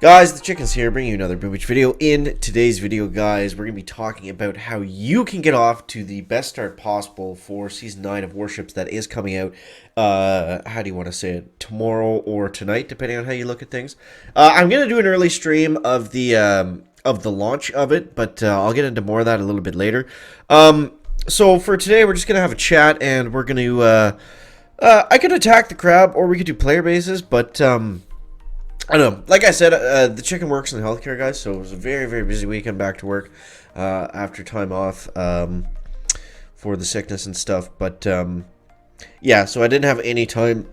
Guys, the Chickens here, bringing you another Beach video. In today's video, guys, we're going to be talking about how you can get off to the best start possible for Season 9 of Warships that is coming out, how do you want to say it, tomorrow or tonight, depending on how you look at things. I'm going to do an early stream of the launch of it, but I'll get into more of that a little bit later. So for today, we're just going to have a chat, and we're going to, I could attack the crab, or we could do player bases, but, I don't know. Like I said, the chicken works in healthcare, guys, so it was a very, very busy weekend back to work after time off for the sickness and stuff. But, yeah, so I didn't have any time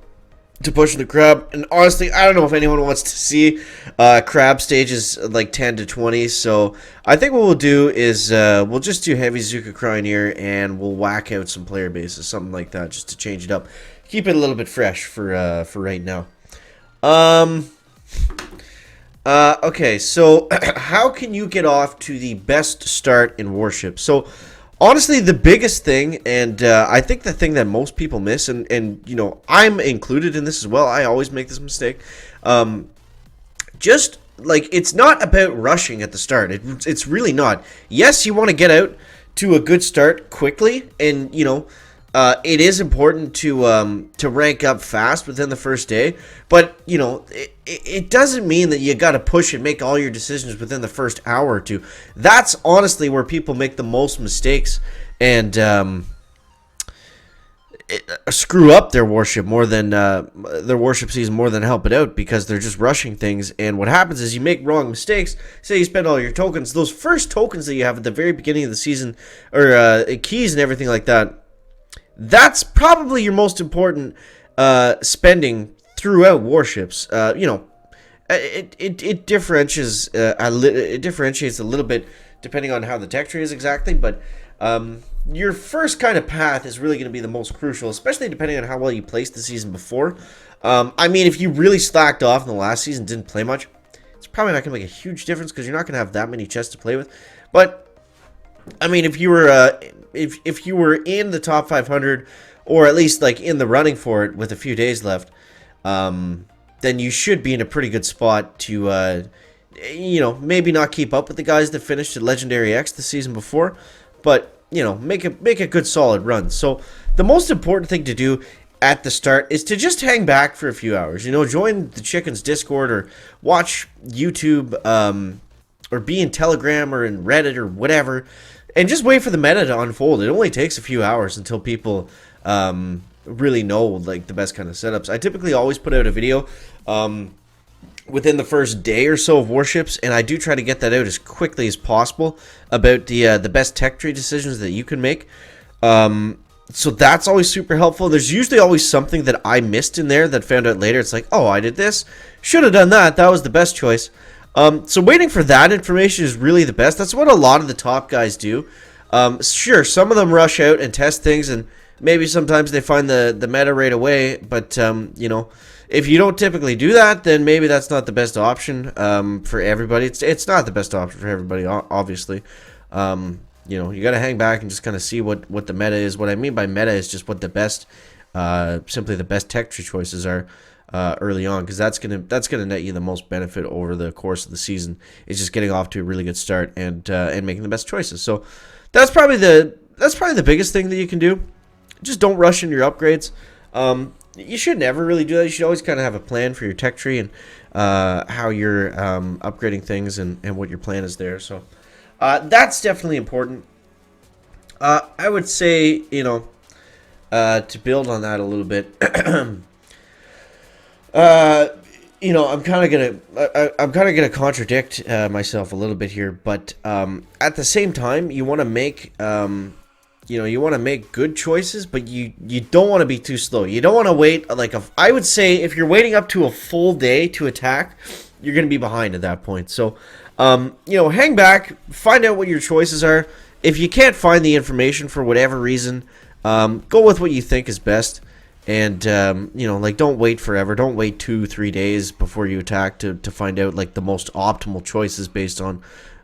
to push the crab. And honestly, I don't know if anyone wants to see crab stages like 10 to 20. So I think what we'll do is we'll just do Heavy Zuka Cryoneer and we'll whack out some player bases, something like that, just to change it up. Keep it a little bit fresh for right now. Okay, so how can you get off to the best start in Warships? So, honestly, the biggest thing, and I think the thing that most people miss, and you know, I'm included in this as well, I always make this mistake, just, like, it's not about rushing at the start. It's really not. Yes, you want to get out to a good start quickly, and, you know, it is important to rank up fast within the first day, but you know it doesn't mean that you got to push and make all your decisions within the first hour or two. That's honestly where people make the most mistakes and screw up their warship more than their warship season more than help it out, because they're just rushing things. And what happens is you make wrong mistakes. Say you spend all your tokens, those first tokens that you have at the very beginning of the season, or keys and everything like that. That's probably your most important spending throughout Warships. You know, it differentiates it differentiates a little bit depending on how the tech tree is exactly, but your first kind of path is really going to be the most crucial, especially depending on how well you placed the season before. I mean, if you really slacked off in the last season, didn't play much, it's probably not going to make a huge difference because you're not going to have that many chests to play with. But I mean, if you were if you were in the top 500, or at least like in the running for it with a few days left, then you should be in a pretty good spot to, you know, maybe not keep up with the guys that finished at Legendary X the season before, but you know, make a good solid run. So the most important thing to do at the start is to just hang back for a few hours. You know, join the Chickens Discord or watch YouTube, or be in Telegram or in Reddit or whatever, and just wait for the meta to unfold. It only takes a few hours until people really know like the best kind of setups. I typically always put out a video within the first day or so of Warships, and I do try to get that out as quickly as possible about the best tech tree decisions that you can make. So that's always super helpful. There's usually always something that I missed in there that found out later. It's like, oh, I did this. Should have done that. That was the best choice. So waiting for that information is really the best. That's what a lot of the top guys do. Sure, some of them rush out and test things, and maybe sometimes they find the meta right away. But, you know, if you don't typically do that, then maybe that's not the best option for everybody. It's not the best option for everybody, obviously. You know, you got to hang back and just kind of see what the meta is. What I mean by meta is just what the best, simply the best tech tree choices are. Early on, because that's gonna net you the most benefit over the course of the season. Is just getting off to a really good start and making the best choices. So that's probably the biggest thing that you can do. Just don't rush in your upgrades. You should never really do that. You should always kind of have a plan for your tech tree and how you're upgrading things and what your plan is there. So that's definitely important. I would say, you know, to build on that a little bit. You know, I'm kind of gonna contradict myself a little bit here, but at the same time, you want to make you know, you want to make good choices, but you don't want to be too slow. You don't want to wait I would say if you're waiting up to a full day to attack, you're gonna be behind at that point. So you know, hang back, find out what your choices are. If you can't find the information for whatever reason, go with what you think is best. And, you know, like, don't wait forever. Don't wait 2-3 days before you attack to find out, like, the most optimal choices based on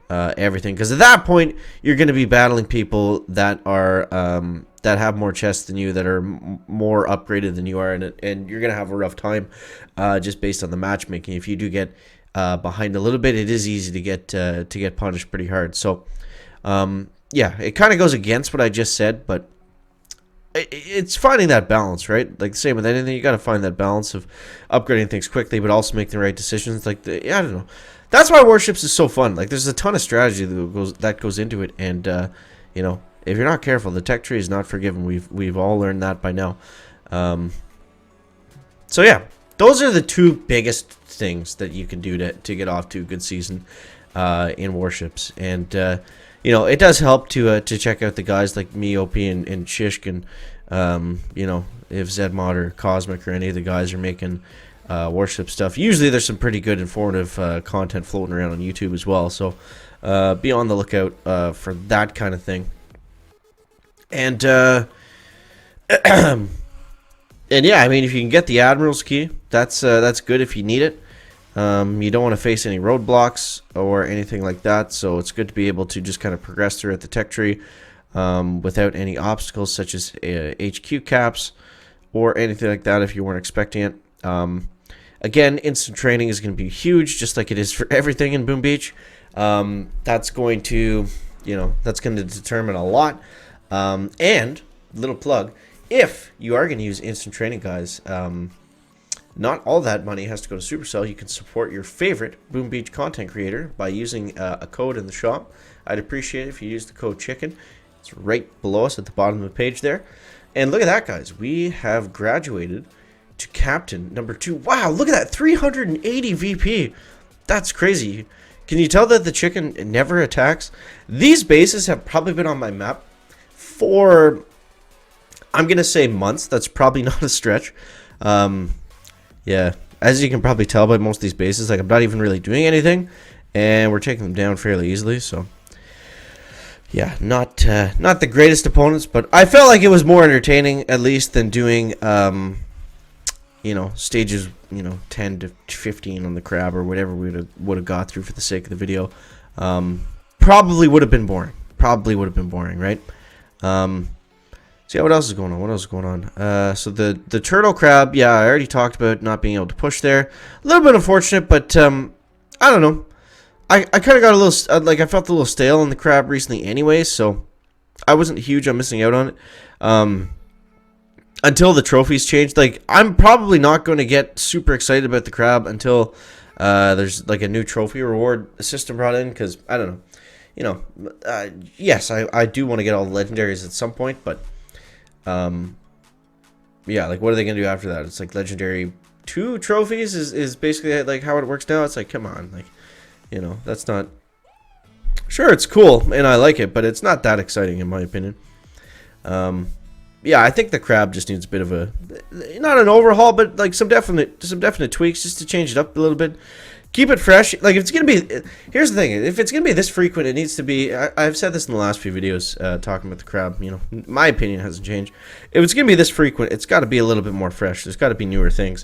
everything. Because at that point, you're going to be battling people that are that have more chests than you, that are more upgraded than you are, and you're going to have a rough time just based on the matchmaking if you do get behind a little bit, it is easy to get punished pretty hard. So yeah, it kind of goes against what I just said, but it's finding that balance, right? Like same with anything, you got to find that balance of upgrading things quickly, but also making the right decisions. Like I don't know, that's why Warships is so fun. Like there's a ton of strategy that goes into it, and you know, if you're not careful, the tech tree is not forgiven. We've all learned that by now. So yeah, those are the two biggest things that you can do to get off to a good season in Warships, and you know, it does help to check out the guys like me, OP, and Shishk, and you know, if Zedmod or Cosmic or any of the guys are making Warship stuff. Usually there's some pretty good informative content floating around on YouTube as well, so be on the lookout for that kind of thing. And and yeah, I mean, if you can get the Admiral's Key, that's good if you need it. You don't want to face any roadblocks or anything like that, so it's good to be able to just kind of progress through at the tech tree without any obstacles such as HQ caps or anything like that if you weren't expecting it. Again, instant training is going to be huge, just like it is for everything in Boom Beach. That's going to, you know, that's going to determine a lot. And little plug, if you are going to use instant training, guys, not all that money has to go to Supercell. You can support your favorite Boom Beach content creator by using a code in the shop. I'd appreciate it if you use the code CHICKEN. It's right below us at the bottom of the page there. And look at that, guys. We have graduated to Captain number 2. Wow, look at that. 380 VP. That's crazy. Can you tell that the chicken never attacks? These bases have probably been on my map for, I'm going to say, months. That's probably not a stretch. Yeah, as you can probably tell by most of these bases, like I'm not even really doing anything, and we're taking them down fairly easily. So, yeah, not the greatest opponents, but I felt like it was more entertaining at least than doing, you know, stages, you know, 10 to 15 on the crab or whatever we would have got through for the sake of the video. Probably would have been boring. Right? So yeah, what else is going on? So the turtle crab, yeah, I already talked about not being able to push there. A little bit unfortunate, but I don't know. I kind of got a little, like I felt a little stale on the crab recently anyway, so I wasn't huge on missing out on it. Until the trophies changed. Like, I'm probably not going to get super excited about the crab until there's like a new trophy reward system brought in, because I don't know. You know, yes, I do want to get all the legendaries at some point, but yeah, like what are they gonna do after that? It's like legendary 2 trophies is basically like how it works now. It's like, come on, like, you know, that's not, sure, it's cool and I like it, but it's not that exciting in my opinion. Yeah, I think the crab just needs a bit of a, not an overhaul, but like some definite tweaks just to change it up a little bit. Keep it fresh. Like, if it's going to be, here's the thing, if it's going to be this frequent, it needs to be, I've said this in the last few videos talking about the crab, you know, my opinion hasn't changed. If it's going to be this frequent, it's got to be a little bit more fresh. There's got to be newer things.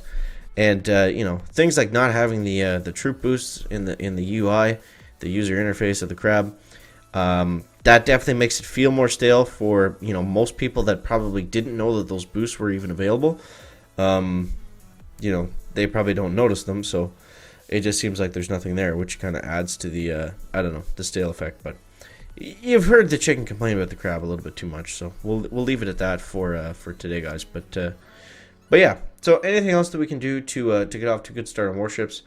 And, you know, things like not having the troop boosts in the UI, the user interface of the crab, that definitely makes it feel more stale for, you know, most people that probably didn't know that those boosts were even available. You know, they probably don't notice them, so it just seems like there's nothing there, which kind of adds to the, I don't know, the stale effect. But you've heard the chicken complain about the crab a little bit too much, so we'll leave it at that for today, guys. But yeah, so anything else that we can do to get off to a good start on Warships?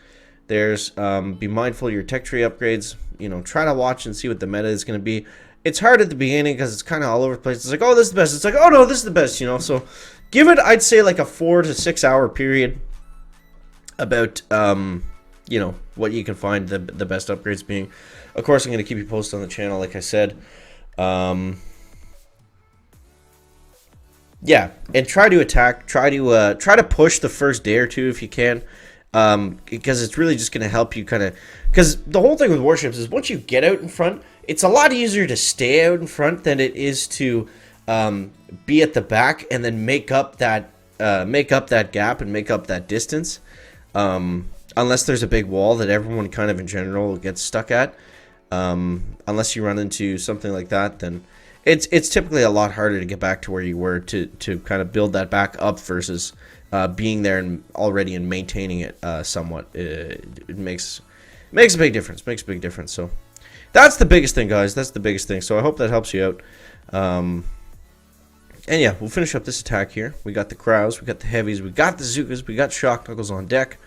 There's be mindful of your tech tree upgrades. You know, try to watch and see what the meta is going to be. It's hard at the beginning because it's kind of all over the place. It's like, oh, this is the best. It's like, oh no, this is the best. You know, so give it, I'd say, like a 4 to 6 hour period about you know, what you can find the best upgrades being. Of course, I'm going to keep you posted on the channel, like I said. Yeah, and try to attack, try to push the first day or two if you can, because it's really just going to help you kind of, because the whole thing with Warships is once you get out in front, it's a lot easier to stay out in front than it is to be at the back and then make up that gap and make up that distance. Unless there's a big wall that everyone kind of in general gets stuck at. Unless you run into something like that, then it's typically a lot harder to get back to where you were to kind of build that back up versus being there and already and maintaining it somewhat. It makes Makes a big difference. Makes a big difference. So that's the biggest thing, guys. That's the biggest thing. So I hope that helps you out. And yeah, we'll finish up this attack here. We got the Crows, we got the Heavies, we got the Zookas, we got Shock Knuckles on deck.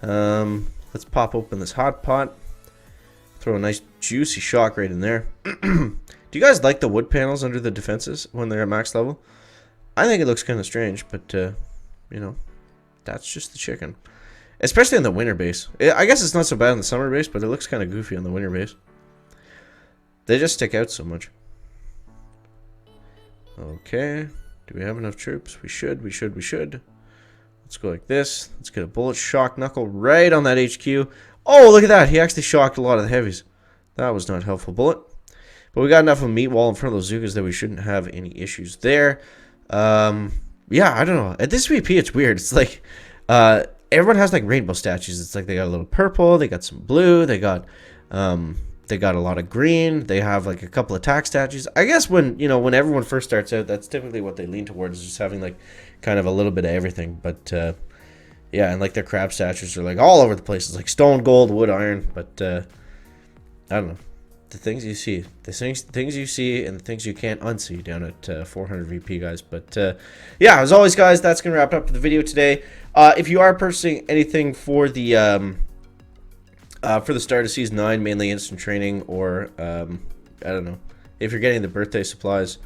Let's pop open this hot pot. Throw a nice juicy shock right in there. Do you guys like the wood panels under the defenses when they're at max level? I think it looks kind of strange, but you know, that's just the chicken. Especially on the winter base. I guess it's not so bad on the summer base, but it looks kind of goofy on the winter base. They just stick out so much. Okay. Do we have enough troops? We should. Let's go like this. Let's get a bullet shock knuckle right on that HQ. Oh, look at that. He actually shocked a lot of the heavies. That was not helpful bullet. But we got enough of a meat wall in front of those Zookas that we shouldn't have any issues there. Yeah, I don't know. At this VP, it's weird. It's like everyone has like rainbow statues. It's like they got a little purple, they got some blue, they got a lot of green. They have like a couple attack statues. I guess when everyone first starts out, that's typically what they lean towards, is just having like kind of a little bit of everything. But yeah, and like their crab statues are like all over the place. It's like stone, gold, wood, iron. But I don't know. The things you see, things you see, and the things you can't unsee down at 400 VP, guys. But yeah, as always, guys, that's gonna wrap up the video today. If you are purchasing anything for the start of Season 9, mainly instant training, or I don't know, if you're getting the birthday supplies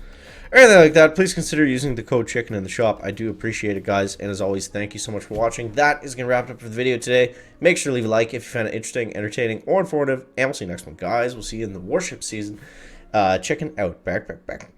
or anything like that, please consider using the code CHICKEN in the shop. I do appreciate it, guys, and as always, thank you so much for watching. That is going to wrap it up for the video today. Make sure to leave a like if you found it interesting, entertaining, or informative, and we'll see you next one, guys. We'll see you in the Warship season. Chicken out. Back.